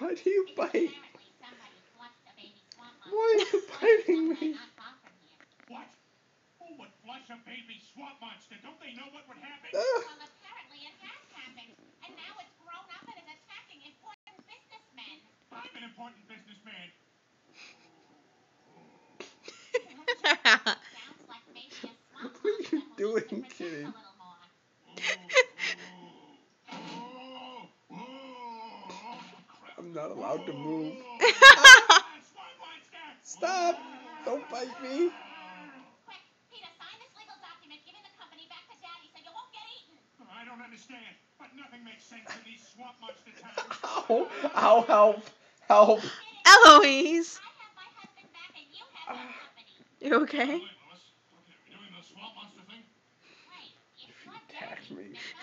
Why do you bite? Apparently somebody flushed a baby swamp monster. Why are you biting me? Not far from here. What? Who would flush a baby swamp monster? Don't they know what would happen? Well, apparently it has happened, and now it's grown up and is attacking important businessmen. I'm an important businessman. Sounds like maybe a swamp What are you monster who needs to doing, produce Kitty? a little more. I'm not allowed to move. Swamp monster! Stop! Don't bite me. Quick, Peter, sign this legal document giving the company back to Daddy so you won't get eaten. I don't understand, but nothing makes sense in these swamp monster times. Ow! Ow! Help! Help! Eloise! I have my husband back and you have your company. You okay? Okay, are we doing the swamp monster thing? Right, it's not Attack dirty. me. There's no